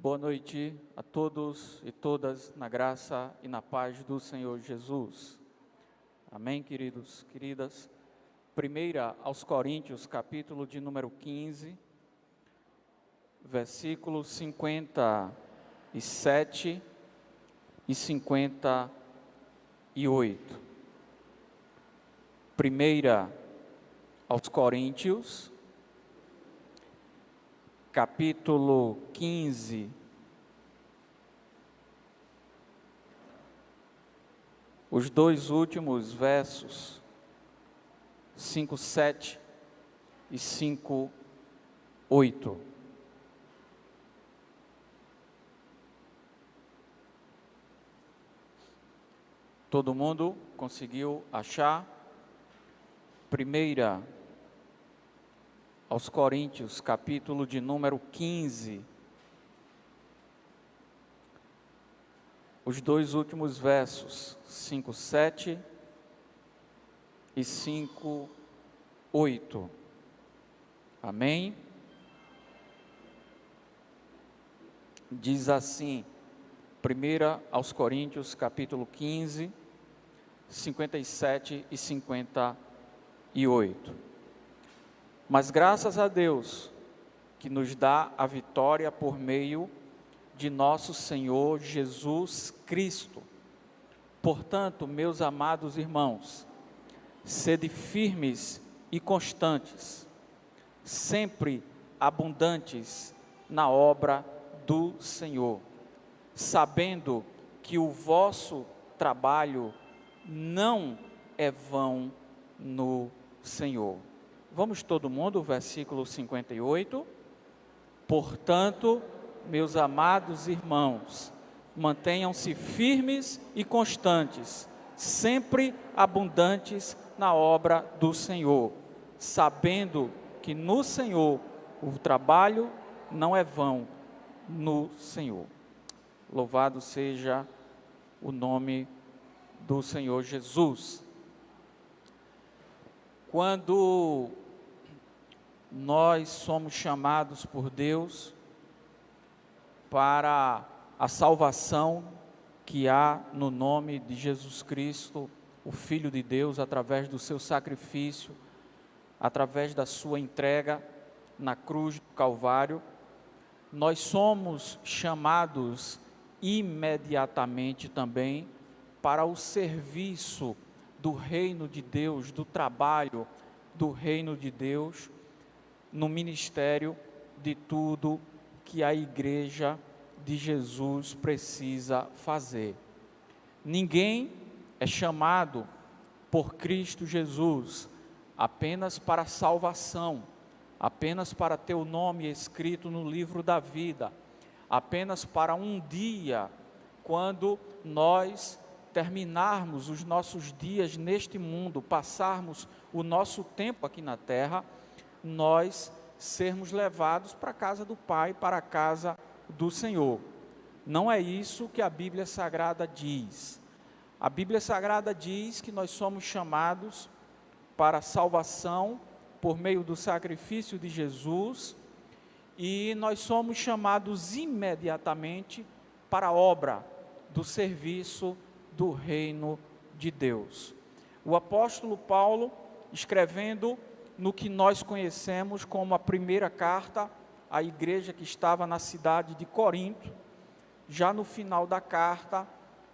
Boa noite a todos e todas, na graça e na paz do Senhor Jesus. Amém, queridos, queridas. Primeira aos Coríntios, capítulo de número 15, versículos 57 e 58. Primeira aos Coríntios, capítulo 15, os dois últimos versos, 5:7 e 5:8. Todo mundo conseguiu achar? Primeira aos Coríntios, capítulo de número 15, os dois últimos versos, 5:7 e 5:8. Amém? Diz assim, primeira aos Coríntios, capítulo 15, 57 e 58. Mas graças a Deus, que nos dá a vitória por meio de nosso Senhor Jesus Cristo. Portanto, meus amados irmãos, sede firmes e constantes, sempre abundantes na obra do Senhor, sabendo que o vosso trabalho não é vão no Senhor. Vamos todo mundo, versículo 58. Portanto, meus amados irmãos, mantenham-se firmes e constantes, sempre abundantes na obra do Senhor, sabendo que no Senhor o trabalho não é vão no Senhor. Louvado seja o nome do Senhor Jesus. Quando nós somos chamados por Deus para a salvação que há no nome de Jesus Cristo, o Filho de Deus, através do seu sacrifício, através da sua entrega na cruz do Calvário, nós somos chamados imediatamente também para o serviço do reino de Deus, do trabalho do reino de Deus, no ministério de tudo que a igreja de Jesus precisa fazer. Ninguém é chamado por Cristo Jesus apenas para salvação, apenas para ter o nome escrito no livro da vida, apenas para um dia, quando nós terminarmos os nossos dias neste mundo, passarmos o nosso tempo aqui na terra, nós sermos levados para a casa do Pai, para a casa do Senhor. Não é isso que a Bíblia Sagrada diz. A Bíblia Sagrada diz que nós somos chamados para a salvação por meio do sacrifício de Jesus, e nós somos chamados imediatamente para a obra do serviço do reino de Deus. O apóstolo Paulo, escrevendo no que nós conhecemos como a primeira carta à igreja que estava na cidade de Corinto, já no final da carta,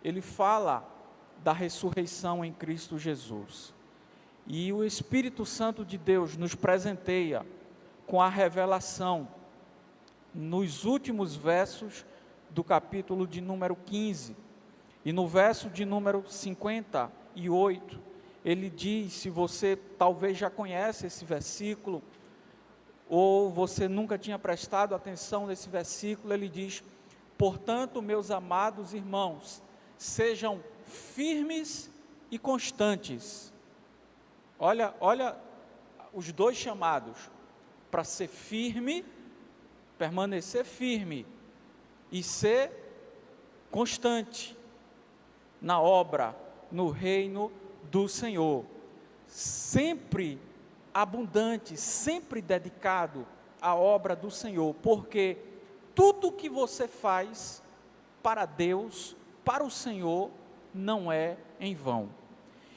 ele fala da ressurreição em Cristo Jesus. E o Espírito Santo de Deus nos presenteia com a revelação nos últimos versos do capítulo de número 15. E no verso de número 58, ele diz, se você talvez já conhece esse versículo, ou você nunca tinha prestado atenção nesse versículo, ele diz: portanto, meus amados irmãos, sejam firmes e constantes. Olha os dois chamados, para ser firme, permanecer firme, e ser constante na obra, no reino do Senhor, sempre abundante, sempre dedicado à obra do Senhor, porque tudo que você faz para Deus, para o Senhor, não é em vão.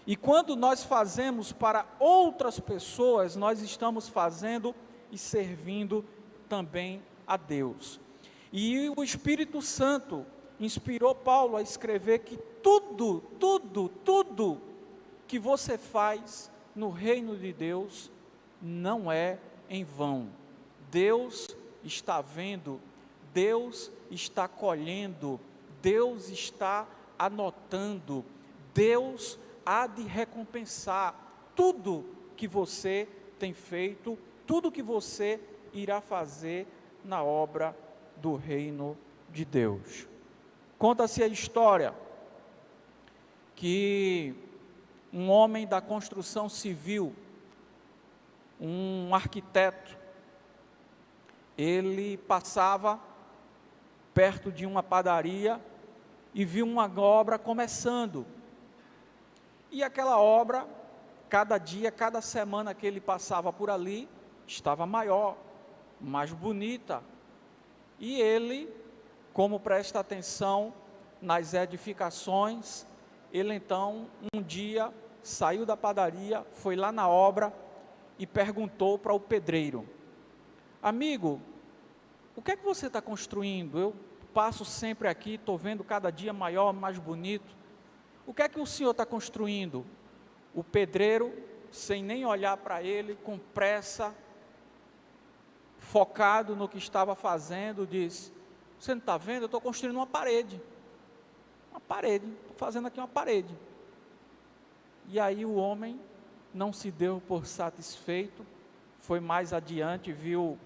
E quando nós fazemos para outras pessoas, nós estamos fazendo e servindo também a Deus. E o Espírito Santo inspirou Paulo a escrever que tudo que você faz no reino de Deus não é em vão. Deus está vendo, Deus está colhendo, Deus está anotando, Deus há de recompensar tudo que você tem feito, tudo que você irá fazer na obra do reino de Deus. Conta-se a história que um homem da construção civil, um arquiteto, ele passava perto de uma padaria e viu uma obra começando. E aquela obra, cada dia, cada semana que ele passava por ali, estava maior, mais bonita. E ele, como presta atenção nas edificações, ele então, um dia, saiu da padaria, foi lá na obra e perguntou para o pedreiro: amigo, o que é que você está construindo? Eu passo sempre aqui, estou vendo cada dia maior, mais bonito. O que é que o senhor está construindo? O pedreiro, sem nem olhar para ele, com pressa, focado no que estava fazendo, disse: você não está vendo? Eu estou construindo uma parede, estou fazendo aqui uma parede. E aí o homem não se deu por satisfeito, foi mais adiante, viu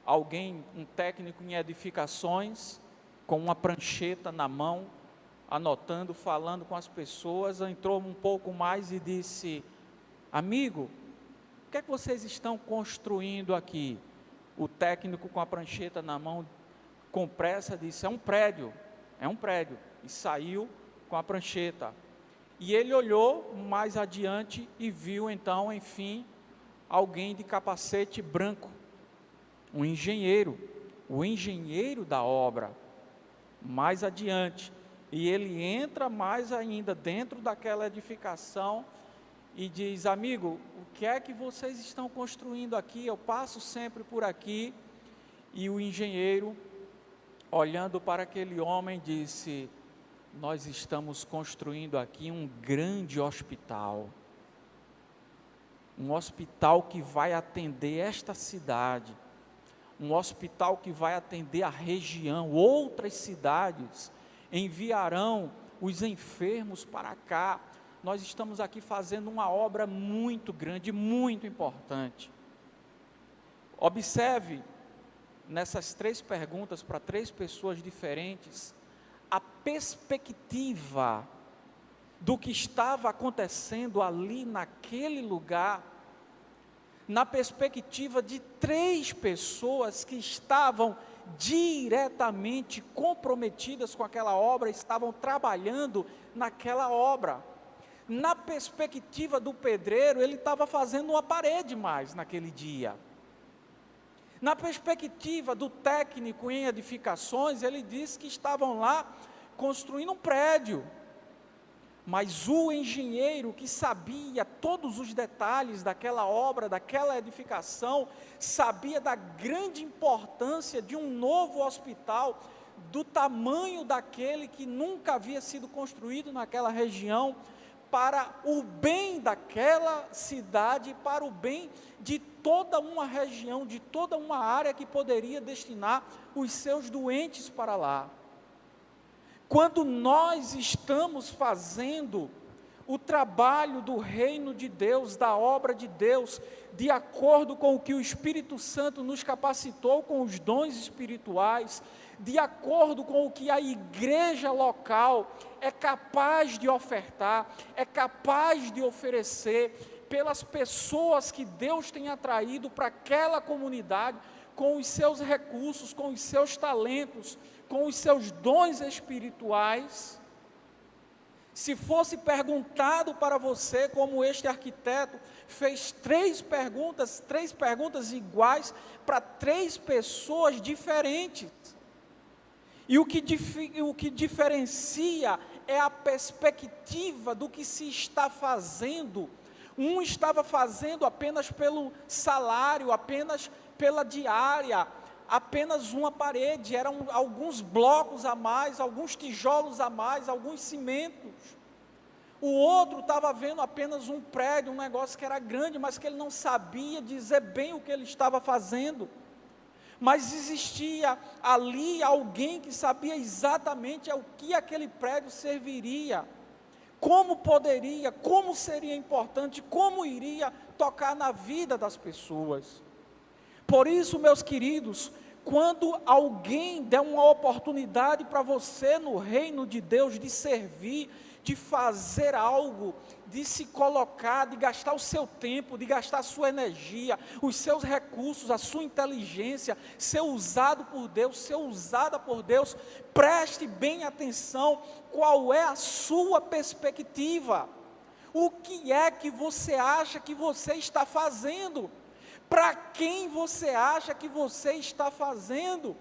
alguém, um técnico em edificações, com uma prancheta na mão, anotando, falando com as pessoas, entrou um pouco mais e disse: amigo, o que é que vocês estão construindo aqui? O técnico com a prancheta na mão, com pressa, disse: é um prédio, e saiu com a prancheta. E ele olhou mais adiante e viu então, enfim, alguém de capacete branco, um engenheiro, o engenheiro da obra, mais adiante. E ele entra mais ainda dentro daquela edificação e diz: amigo, o que é que vocês estão construindo aqui? Eu passo sempre por aqui. E o engenheiro, olhando para aquele homem, disse: nós estamos construindo aqui um grande hospital. Um hospital que vai atender esta cidade. Um hospital que vai atender a região. Outras cidades enviarão os enfermos para cá. Nós estamos aqui fazendo uma obra muito grande, muito importante. Observe nessas 3 perguntas para 3 pessoas diferentes, a perspectiva do que estava acontecendo ali naquele lugar, na perspectiva de 3 pessoas que estavam diretamente comprometidas com aquela obra, estavam trabalhando naquela obra. Na perspectiva do pedreiro, ele estava fazendo uma parede mais naquele dia. Na perspectiva do técnico em edificações, ele disse que estavam lá construindo um prédio. Mas o engenheiro que sabia todos os detalhes daquela obra, daquela edificação, sabia da grande importância de um novo hospital, do tamanho daquele que nunca havia sido construído naquela região, para o bem daquela cidade, para o bem de toda uma região, de toda uma área que poderia destinar os seus doentes para lá. Quando nós estamos fazendo o trabalho do reino de Deus, da obra de Deus, de acordo com o que o Espírito Santo nos capacitou com os dons espirituais, de acordo com o que a igreja local é capaz de ofertar, é capaz de oferecer, pelas pessoas que Deus tem atraído para aquela comunidade, com os seus recursos, com os seus talentos, com os seus dons espirituais, Se fosse perguntado para você, como este arquiteto fez três perguntas iguais para três pessoas diferentes. E o que diferencia é a perspectiva do que se está fazendo. Um estava fazendo apenas pelo salário, apenas pela diária, apenas uma parede, eram alguns blocos a mais, alguns tijolos a mais, alguns cimentos. O outro estava vendo apenas um prédio, um negócio que era grande, mas que ele não sabia dizer bem o que ele estava fazendo. Mas existia ali alguém que sabia exatamente ao que aquele prédio serviria, como poderia, como seria importante, como iria tocar na vida das pessoas. Por isso, meus queridos, quando alguém der uma oportunidade para você no reino de Deus, de servir, de fazer algo, de se colocar, de gastar o seu tempo, de gastar a sua energia, os seus recursos, a sua inteligência, ser usado por Deus, ser usada por Deus, preste bem atenção, qual é a sua perspectiva, o que é que você acha que você está fazendo, para quem você acha que você está fazendo,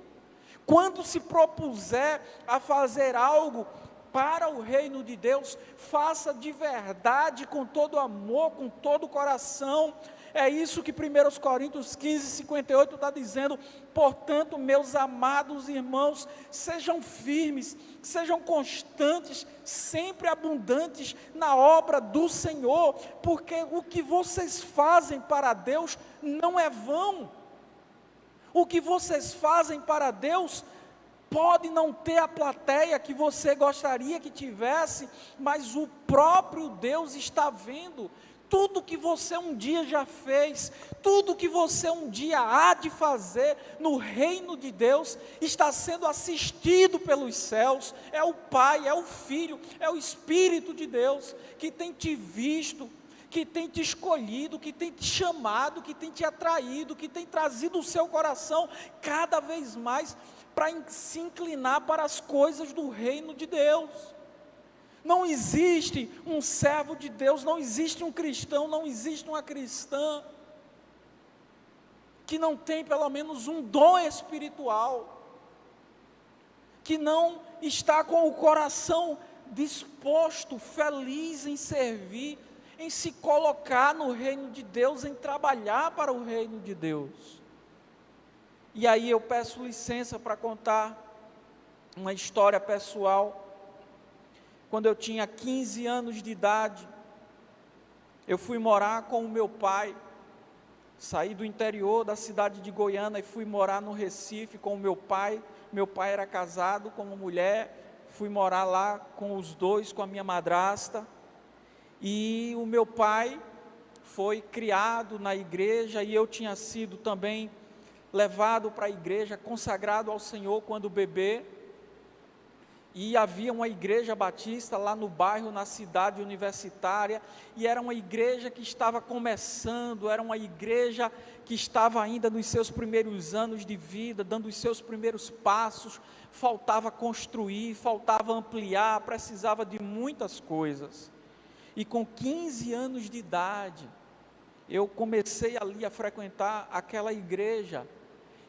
quando se propuser a fazer algo, para o reino de Deus, faça de verdade, com todo amor, com todo o coração. É isso que 1 Coríntios 15, 58 está dizendo. Portanto, meus amados irmãos, sejam firmes, sejam constantes, sempre abundantes na obra do Senhor, porque o que vocês fazem para Deus não é vão. O que vocês fazem para Deus pode não ter a plateia que você gostaria que tivesse, mas o próprio Deus está vendo tudo que você um dia já fez, tudo que você um dia há de fazer no reino de Deus, está sendo assistido pelos céus. É o Pai, é o Filho, é o Espírito de Deus que tem te visto, que tem te escolhido, que tem te chamado, que tem te atraído, que tem trazido o seu coração cada vez mais para se inclinar para as coisas do reino de Deus. Não existe um servo de Deus, não existe um cristão, não existe uma cristã que não tem pelo menos um dom espiritual, que não está com o coração disposto, feliz em servir, em se colocar no reino de Deus, em trabalhar para o reino de Deus. E aí eu peço licença para contar uma história pessoal. Quando eu tinha 15 anos de idade, eu fui morar com o meu pai, saí do interior da cidade de Goiânia e fui morar no Recife com o meu pai. Meu pai era casado com uma mulher, fui morar lá com os dois, com a minha madrasta. E o meu pai foi criado na igreja e eu tinha sido também levado para a igreja, consagrado ao Senhor quando bebê, e havia uma igreja batista lá no bairro, na cidade universitária, e era uma igreja que estava começando, era uma igreja que estava ainda nos seus primeiros anos de vida, dando os seus primeiros passos, faltava construir, faltava ampliar, precisava de muitas coisas, e com 15 anos de idade, eu comecei ali a frequentar aquela igreja.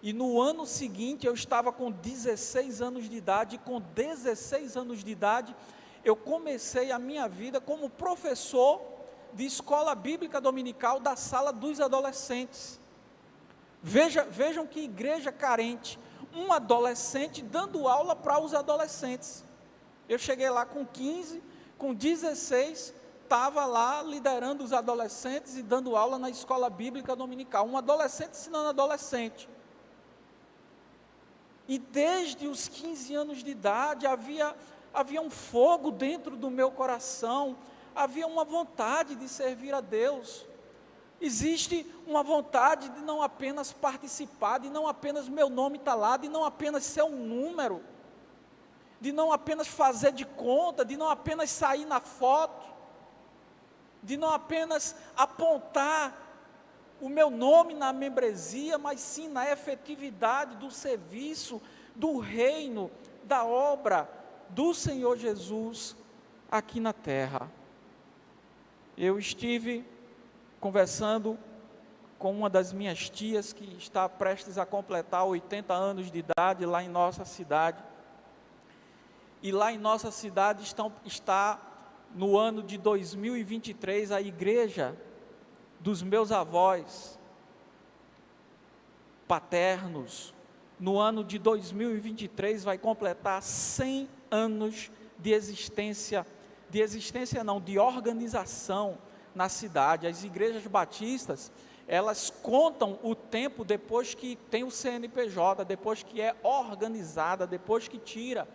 E no ano seguinte eu estava com 16 anos de idade, e com 16 anos de idade eu comecei a minha vida como professor de escola bíblica dominical da sala dos adolescentes. Vejam que igreja carente, um adolescente dando aula para os adolescentes. Eu cheguei lá com 15, com 16, estava lá liderando os adolescentes e dando aula na escola bíblica dominical, um adolescente ensinando adolescente. E desde os 15 anos de idade havia um fogo dentro do meu coração, havia uma vontade de servir a Deus. Existe uma vontade de não apenas participar, de não apenas meu nome estar lá, de não apenas ser um número, de não apenas fazer de conta, de não apenas sair na foto, de não apenas apontar o meu nome na membresia, mas sim na efetividade do serviço, do reino, da obra do Senhor Jesus aqui na terra. Eu estive conversando com uma das minhas tias que está prestes a completar 80 anos de idade lá em nossa cidade. E lá em nossa cidade está no ano de 2023 a igreja dos meus avós paternos. No ano de 2023 vai completar 100 anos de existência não, de organização na cidade. As igrejas batistas, elas contam o tempo depois que tem o CNPJ, depois que é organizada, depois que tira.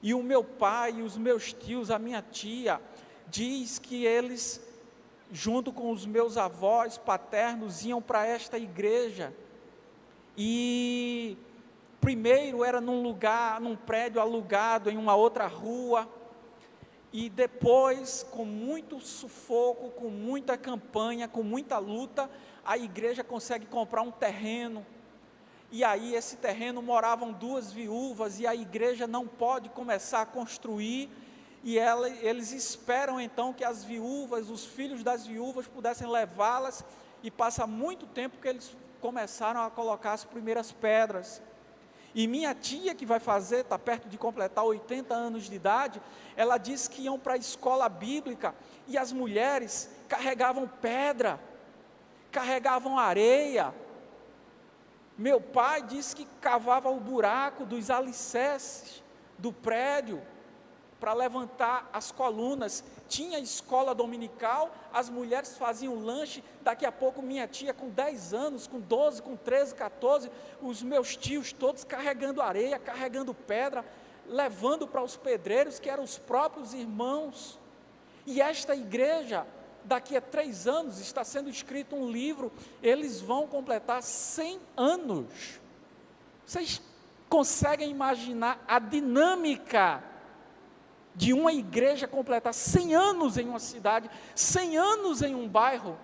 E o meu pai, os meus tios, a minha tia, diz que eles, junto com os meus avós paternos, iam para esta igreja. E primeiro era num prédio alugado em uma outra rua. E depois, com muito sufoco, com muita campanha, com muita luta, a igreja consegue comprar um terreno. E aí esse terreno moravam 2 viúvas e a igreja não pode começar a construir. E eles esperam então que as viúvas, os filhos das viúvas pudessem levá-las. E passa muito tempo que eles começaram a colocar as primeiras pedras. E minha tia, que vai fazer, está perto de completar 80 anos de idade, ela disse que iam para a escola bíblica e as mulheres carregavam pedra, carregavam areia. Meu pai disse que cavava o buraco dos alicerces do prédio para levantar as colunas. Tinha escola dominical, as mulheres faziam lanche. Daqui a pouco minha tia com 10 anos, com 12, com 13, 14, os meus tios todos carregando areia, carregando pedra, levando para os pedreiros, que eram os próprios irmãos. E esta igreja, daqui a 3 anos, está sendo escrito um livro, eles vão completar 100 anos. Vocês conseguem imaginar a dinâmica de uma igreja completar 100 anos em uma cidade, 100 anos em um bairro?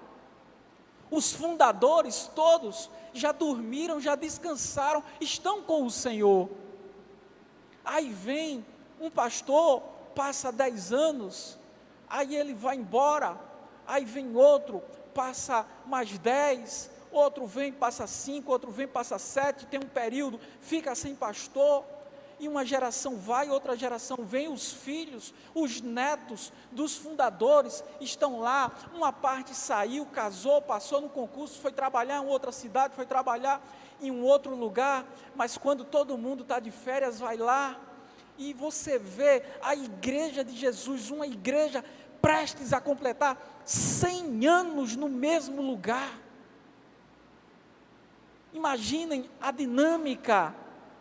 Os fundadores todos já dormiram, já descansaram, estão com o Senhor. Aí vem um pastor, passa 10 anos, aí ele vai embora, aí vem outro, passa mais 10, outro vem, passa 5, outro vem, passa 7, tem um período, fica sem pastor. E uma geração vai, outra geração vem, os filhos, os netos dos fundadores estão lá. Uma parte saiu, casou, passou no concurso, foi trabalhar em outra cidade, foi trabalhar em um outro lugar, mas quando todo mundo está de férias, vai lá, e você vê a igreja de Jesus, uma igreja prestes a completar 100 anos no mesmo lugar. Imaginem a dinâmica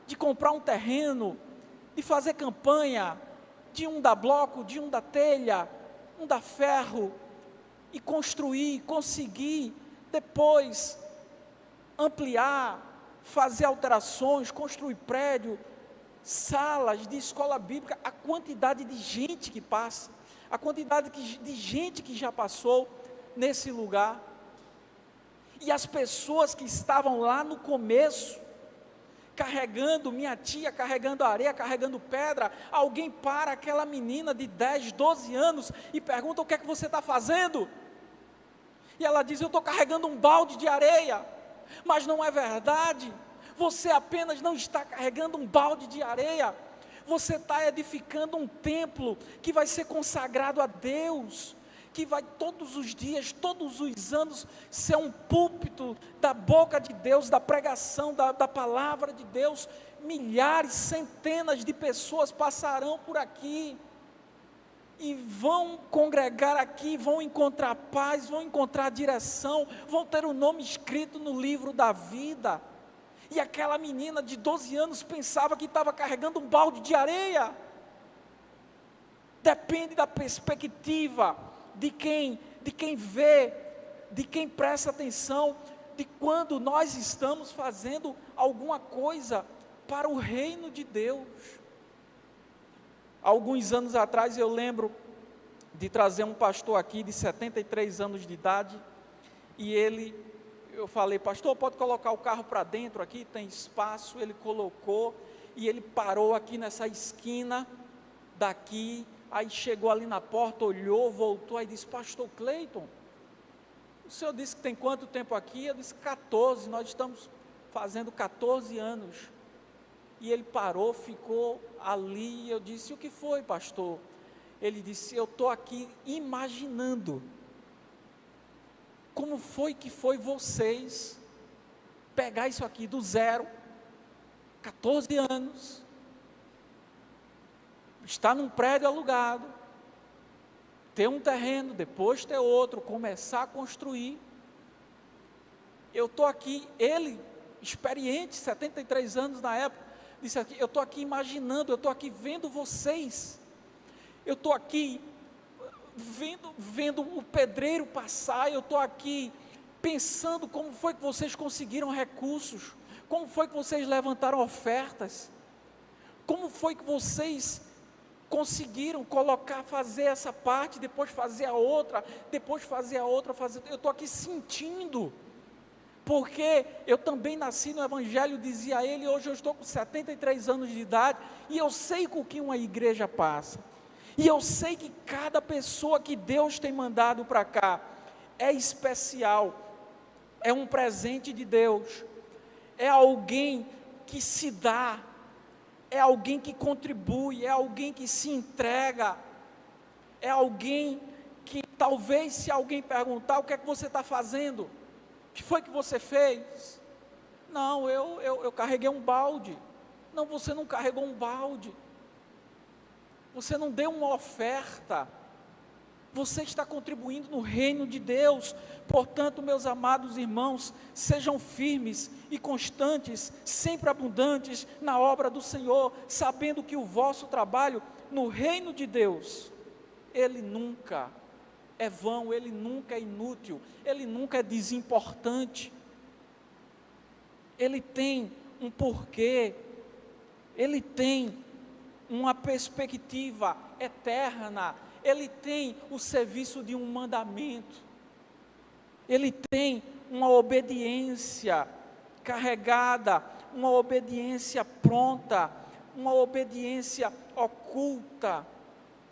de comprar um terreno, de fazer campanha, de um dar bloco, de um dar telha, um dar ferro, e construir, conseguir, depois ampliar, fazer alterações, construir prédio, salas de escola bíblica. A quantidade de gente que passa, a quantidade de gente que já passou nesse lugar, e as pessoas que estavam lá no começo, carregando, minha tia carregando areia, carregando pedra. Alguém para aquela menina de 10, 12 anos e pergunta: o que é que você está fazendo? E ela diz: eu estou carregando um balde de areia. Mas não é verdade, você apenas não está carregando um balde de areia, você está edificando um templo que vai ser consagrado a Deus, que vai todos os dias, todos os anos, ser um púlpito da boca de Deus, da pregação da palavra de Deus. Milhares, centenas de pessoas passarão por aqui, e vão congregar aqui, vão encontrar paz, vão encontrar direção, vão ter o nome escrito no livro da vida. E aquela menina de 12 anos pensava que estava carregando um balde de areia. Depende da perspectiva, de quem vê, de quem presta atenção, de quando nós estamos fazendo alguma coisa para o reino de Deus. Alguns anos atrás eu lembro de trazer um pastor aqui de 73 anos de idade, e eu falei: pastor, pode colocar o carro para dentro aqui, tem espaço. Ele colocou, e ele parou aqui nessa esquina daqui, Aí chegou ali na porta, olhou, voltou, aí disse: pastor Cleiton, o senhor disse que tem quanto tempo aqui? Eu disse: 14, nós estamos fazendo 14 anos. E ele parou, ficou ali, e eu disse: o que foi, pastor? Ele disse: eu estou aqui imaginando como foi que foi vocês pegar isso aqui do zero, 14 anos, estar num prédio alugado, ter um terreno, depois ter outro, começar a construir. Eu estou aqui, ele, experiente, 73 anos na época, disse aqui: eu estou aqui imaginando, eu estou aqui vendo vocês, eu estou aqui vendo o pedreiro passar, eu estou aqui pensando como foi que vocês conseguiram recursos, como foi que vocês levantaram ofertas, como foi que vocês conseguiram fazer essa parte, depois fazer a outra, eu estou aqui sentindo, porque eu também nasci no Evangelho, dizia ele, hoje eu estou com 73 anos de idade, e eu sei com o que uma igreja passa, e eu sei que cada pessoa que Deus tem mandado para cá, é especial, é um presente de Deus, é alguém que se dá, é alguém que contribui, é alguém que se entrega, é alguém que talvez, se alguém perguntar: o que é que você está fazendo? O que foi que você fez? Não, eu carreguei um balde. Não, você não carregou um balde, você não deu uma oferta, você está contribuindo no reino de Deus. Portanto, meus amados irmãos, sejam firmes e constantes, sempre abundantes na obra do Senhor, sabendo que o vosso trabalho no reino de Deus, ele nunca é vão, ele nunca é inútil, ele nunca é desimportante, ele tem um porquê, ele tem uma perspectiva eterna, ele tem o serviço de um mandamento, ele tem uma obediência carregada, uma obediência pronta, uma obediência oculta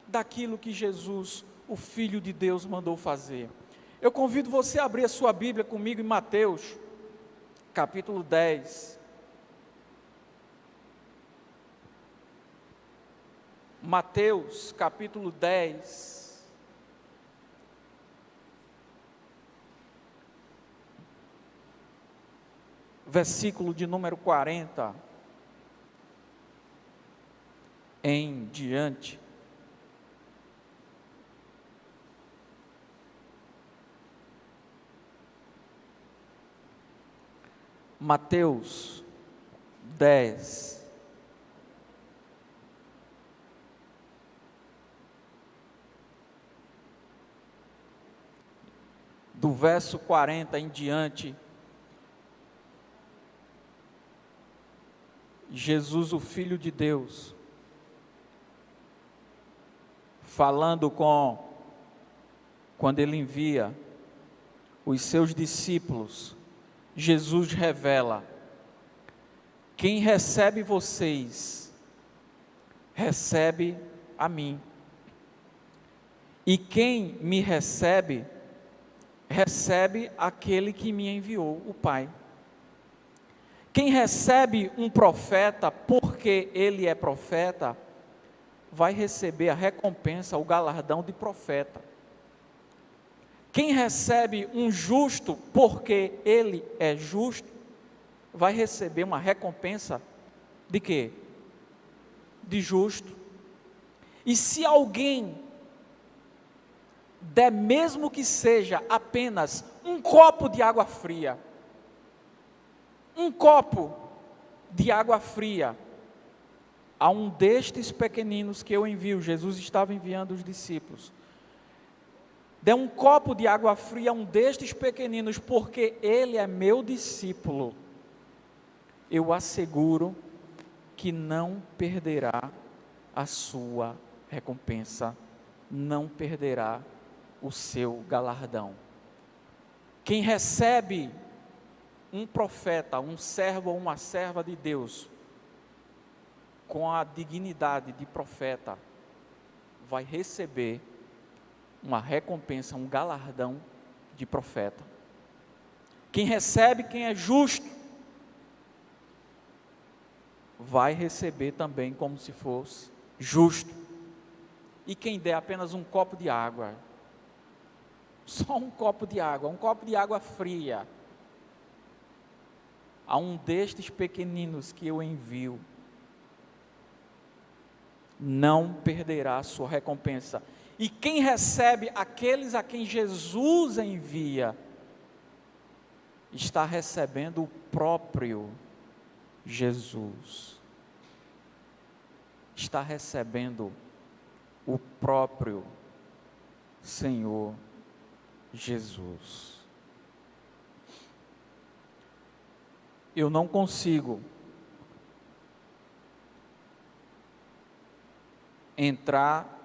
daquilo que Jesus, o Filho de Deus, mandou fazer. Eu convido você a abrir a sua Bíblia comigo em Mateus, capítulo 10. Mateus, capítulo 10, versículo de número 40 em diante. Mateus 10, do verso 40 em diante. Jesus, o Filho de Deus, falando quando ele envia os seus discípulos, Jesus revela: quem recebe vocês, recebe a mim, e quem me recebe, recebe aquele que me enviou, o Pai. Quem recebe um profeta, porque ele é profeta, vai receber a recompensa, o galardão de profeta. Quem recebe um justo, porque ele é justo, vai receber uma recompensa de quê? De justo. E se alguém der, mesmo que seja apenas um copo de água fria, um copo de água fria, a um destes pequeninos que eu envio, Jesus estava enviando os discípulos, dê um copo de água fria a um destes pequeninos, porque ele é meu discípulo, eu asseguro que não perderá a sua recompensa, não perderá o seu galardão. Quem recebe um profeta, um servo ou uma serva de Deus, com a dignidade de profeta, vai receber uma recompensa, um galardão de profeta. Quem recebe, quem é justo, vai receber também como se fosse justo. E quem der apenas um copo de água, só um copo de água fria, a um destes pequeninos que eu envio, não perderá a sua recompensa. E quem recebe aqueles a quem Jesus envia, está recebendo o próprio Jesus. Está recebendo o próprio Senhor Jesus. Eu não consigo entrar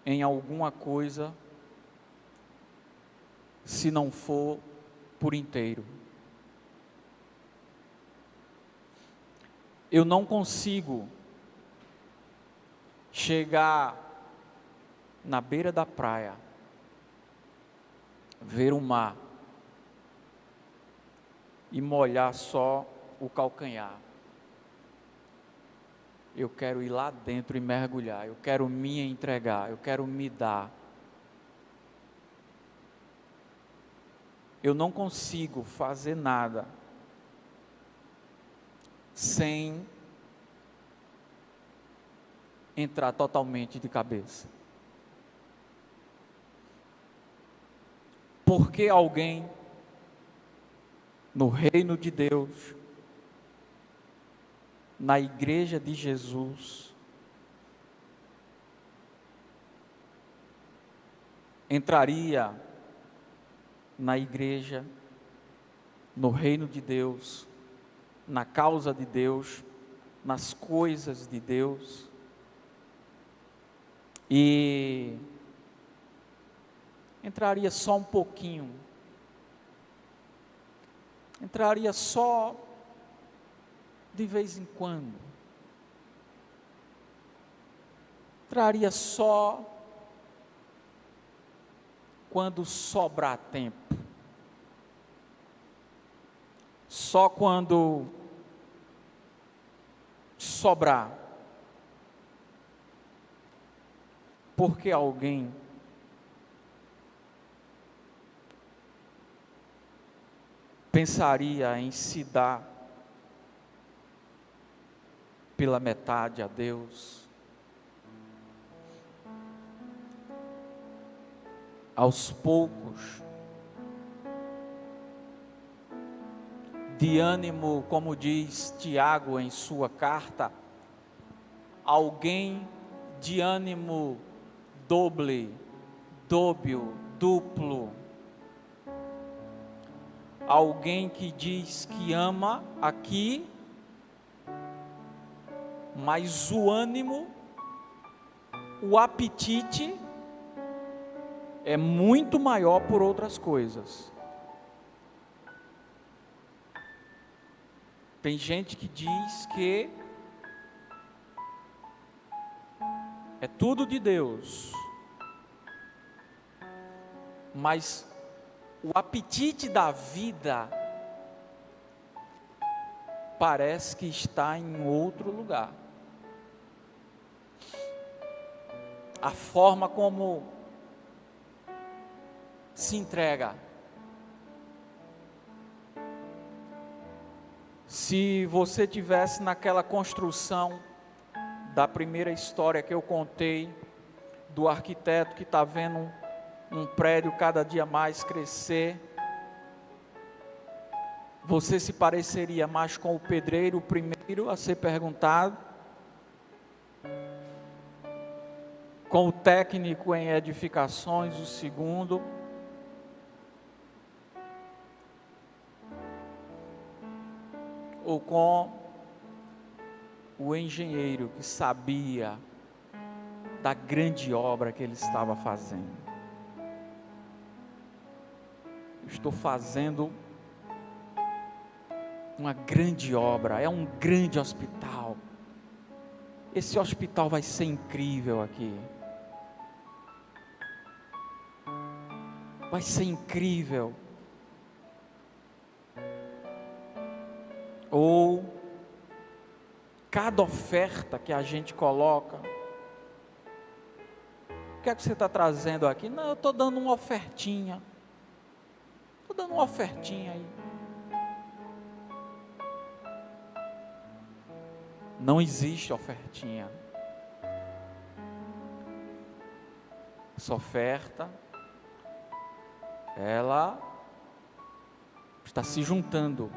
em alguma coisa se não for por inteiro. Eu não consigo chegar na beira da praia, ver o mar e molhar só o calcanhar. Eu quero ir lá dentro e mergulhar, eu quero me entregar, eu quero me dar. Eu não consigo fazer nada sem entrar totalmente de cabeça. Porque alguém no reino de Deus, na igreja de Jesus, entraria na igreja, no reino de Deus, na causa de Deus, nas coisas de Deus, e entraria só um pouquinho, entraria só de vez em quando, entraria só quando sobrar tempo, só quando sobrar, porque alguém pensaria em se dar pela metade a Deus, aos poucos, de ânimo, como diz Tiago em sua carta, alguém de ânimo duplo, alguém que diz que ama aqui, mas o ânimo, o apetite é muito maior por outras coisas. Tem gente que diz que é tudo de Deus, mas o apetite da vida parece que está em outro lugar. A forma como se entrega. Se você tivesse naquela construção da primeira história que eu contei, do arquiteto que está vendo um prédio cada dia mais crescer, você se pareceria mais com o pedreiro, o primeiro a ser perguntado, com o técnico em edificações, o segundo, ou com o engenheiro que sabia da grande obra que ele estava fazendo. Eu estou fazendo uma grande obra, é um grande hospital. esse hospital vai ser incrível aqui. Vai ser incrível. Ou cada oferta que a gente coloca, o que é que você está trazendo aqui? Não, eu estou dando uma ofertinha. Estou dando uma ofertinha aí. Não existe ofertinha. Essa oferta, ela está se juntando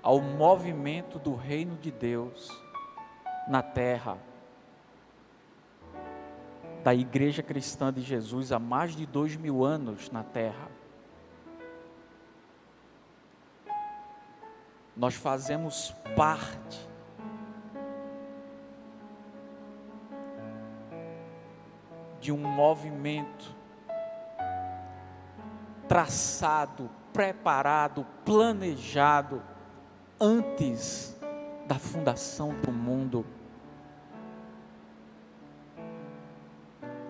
ao movimento do reino de Deus na terra, da Igreja Cristã de Jesus há mais de 2000 anos na terra. Nós fazemos parte de um movimento traçado, preparado, planejado antes da fundação do mundo.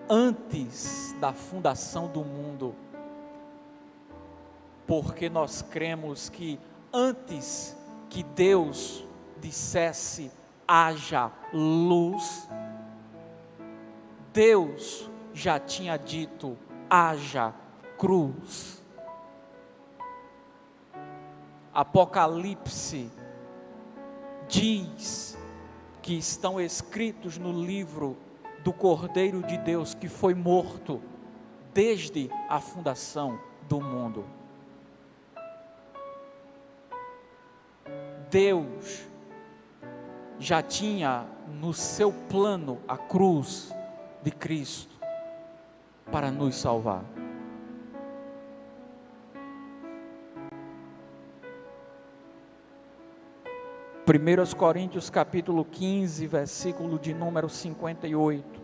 Antes da fundação do mundo. Porque nós cremos que antes que Deus dissesse haja luz, Deus já tinha dito haja cruz. Apocalipse diz que estão escritos no livro do Cordeiro de Deus que foi morto desde a fundação do mundo. Deus já tinha no seu plano a cruz de Cristo para nos salvar. Primeiros Coríntios capítulo 15, versículo de número 58.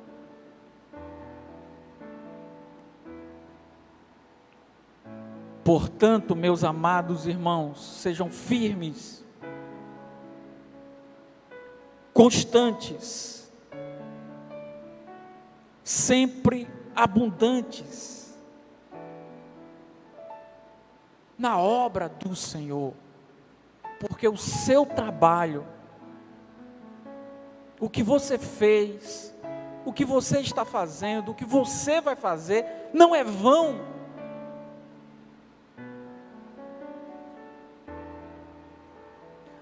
Portanto, meus amados irmãos, sejam firmes, constantes, sempre abundantes na obra do Senhor, porque o seu trabalho, o que você fez, o que você está fazendo, o que você vai fazer, não é vão.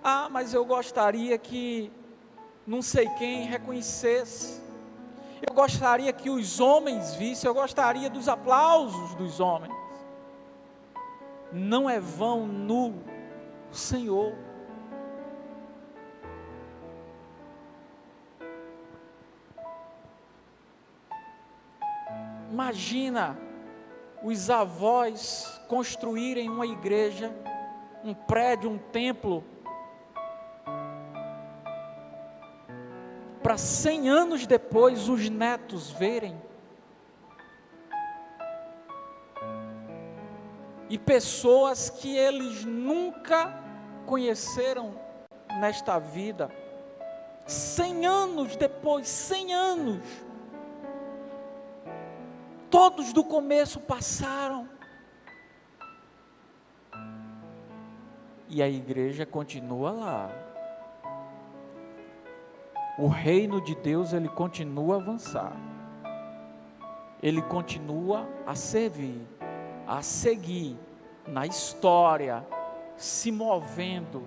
Ah, mas eu gostaria que não sei quem reconhecesse, eu gostaria que os homens vissem, eu gostaria dos aplausos dos homens. Não é vão no Senhor. Imagina os avós construírem uma igreja, um prédio, um templo, para 100 anos depois os netos verem. E pessoas que eles nunca conheceram nesta vida, 100 anos depois, 100 anos, todos do começo passaram, e a igreja continua lá, o reino de Deus ele continua a avançar, ele continua a servir, a seguir na história, se movendo,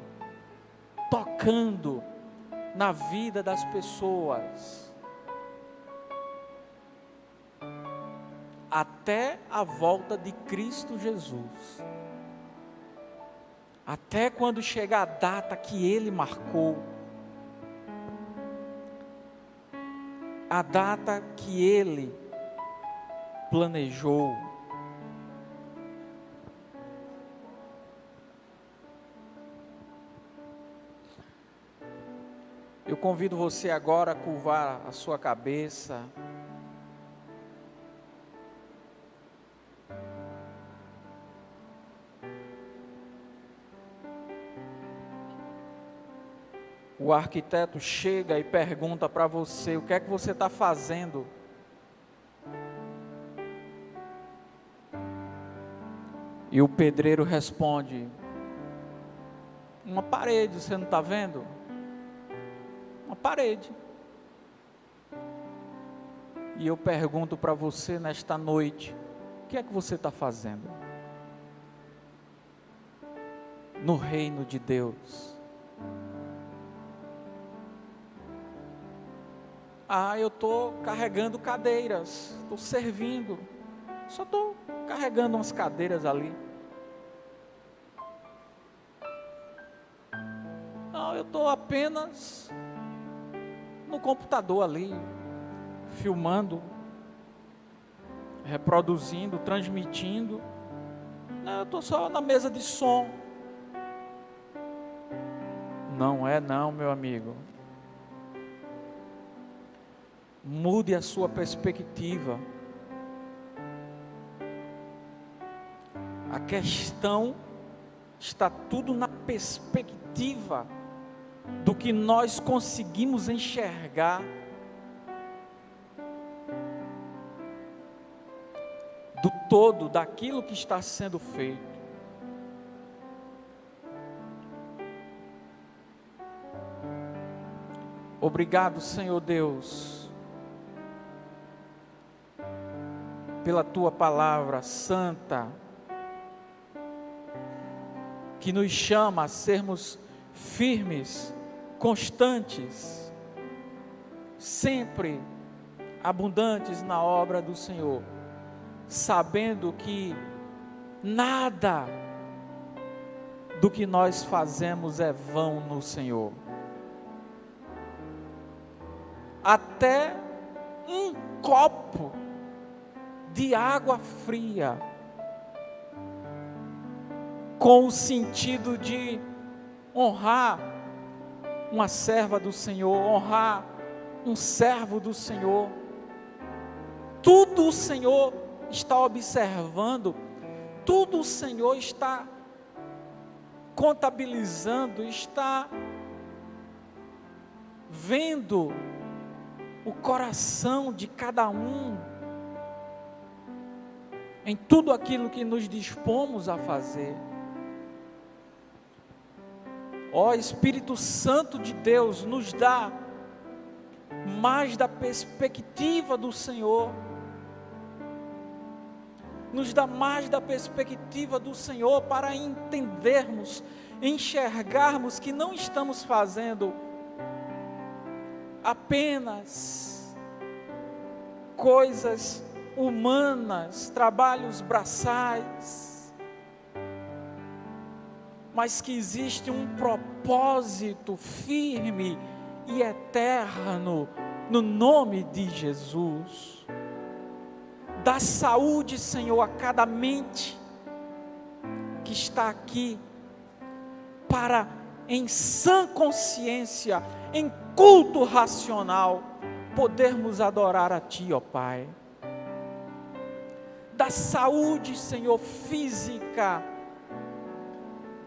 tocando na vida das pessoas, até a volta de Cristo Jesus, até quando chegar a data que Ele marcou, a data que Ele planejou. Eu convido você agora a curvar a sua cabeça. o arquiteto chega e pergunta para você: o que é que você está fazendo? E o pedreiro responde: uma parede, você não está vendo? Uma parede. E eu pergunto para você nesta noite: o que é que você está fazendo no reino de Deus? Eu estou carregando cadeiras, estou servindo, só estou carregando umas cadeiras ali. Não, eu estou apenas no computador ali, filmando, reproduzindo, transmitindo. Não, eu estou só na mesa de som. Não é não, meu amigo. Mude a sua perspectiva. A questão está tudo na perspectiva do que nós conseguimos enxergar, do todo, daquilo que está sendo feito. Obrigado, Senhor Deus, pela Tua palavra santa, que nos chama a sermos firmes, constantes, sempre abundantes na obra do Senhor, sabendo que nada do que nós fazemos é vão no Senhor. Até um copo de água fria, com o sentido de honrar uma serva do Senhor, honrar um servo do Senhor. Tudo o Senhor está observando, tudo o Senhor está contabilizando, está vendo o coração de cada um, em tudo aquilo que nos dispomos a fazer. Ó Espírito Santo de Deus, nos dá mais da perspectiva do Senhor, nos dá mais da perspectiva do Senhor para entendermos, enxergarmos que não estamos fazendo apenas coisas humanas, trabalhos braçais, mas que existe um propósito firme e eterno no nome de Jesus. Dá saúde, Senhor, a cada mente que está aqui, para em sã consciência, em culto racional, podermos adorar a Ti, ó Pai. Dá saúde, Senhor, física,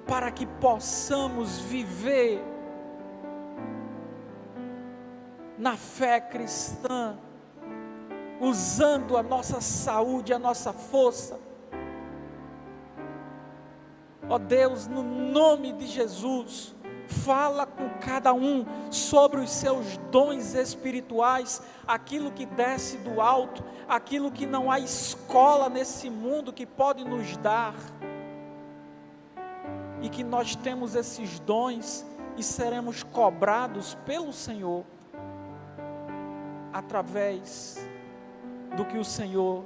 para que possamos viver na fé cristã, usando a nossa saúde, a nossa força. Ó Deus, no nome de Jesus, fala com cada um sobre os seus dons espirituais, aquilo que desce do alto, aquilo que não há escola nesse mundo que pode nos dar, e que nós temos esses dons e seremos cobrados pelo Senhor, através do que o Senhor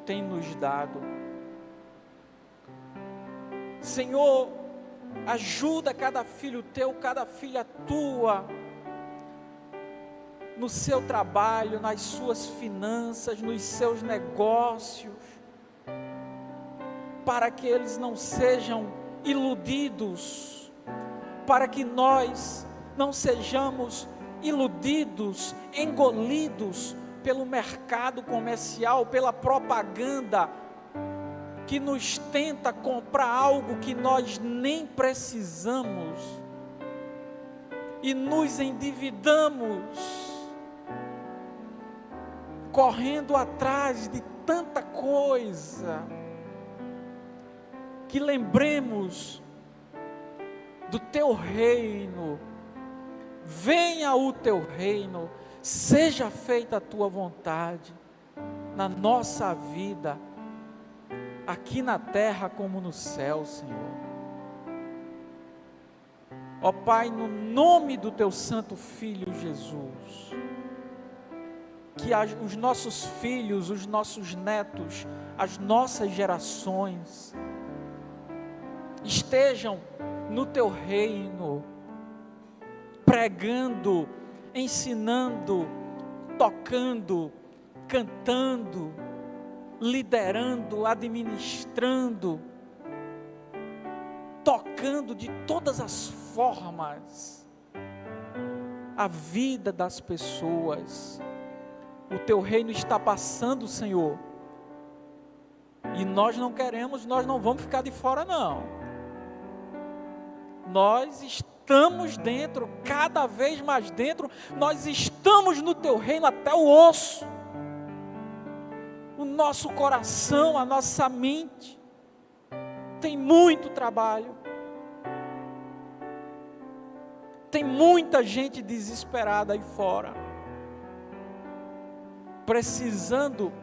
tem nos dado. Senhor, ajuda cada filho Teu, cada filha Tua, no seu trabalho, nas suas finanças, nos seus negócios, para que eles não sejam iludidos, para que nós não sejamos iludidos, engolidos pelo mercado comercial, pela propaganda que nos tenta comprar algo que nós nem precisamos. e nos endividamos, correndo atrás de tanta coisa, que lembremos do teu reino. Venha o teu reino, seja feita a tua vontade, na nossa vida, aqui na terra como no céu, Senhor. Ó Pai, no nome do teu santo Filho Jesus, que os nossos filhos, os nossos netos, as nossas gerações, estejam no teu reino, pregando, ensinando, tocando, cantando, liderando, administrando, tocando de todas as formas a vida das pessoas. O teu reino está passando, Senhor, e nós não queremos, nós não vamos ficar de fora não. Nós estamos dentro, cada vez mais dentro, nós estamos no teu reino até o osso. O nosso coração, a nossa mente, tem muito trabalho. Tem muita gente desesperada aí fora, precisando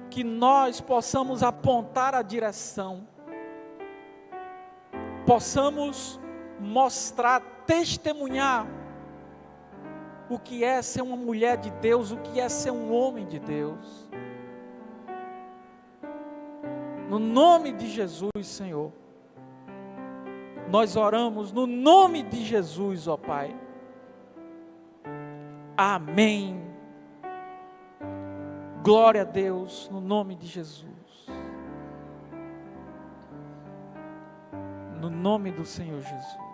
que nós possamos apontar a direção, possamos mostrar, testemunhar o que é ser uma mulher de Deus, o que é ser um homem de Deus. No nome de Jesus, Senhor, nós oramos no nome de Jesus, ó Pai. Amém. Glória a Deus, no nome de Jesus. No nome do Senhor Jesus.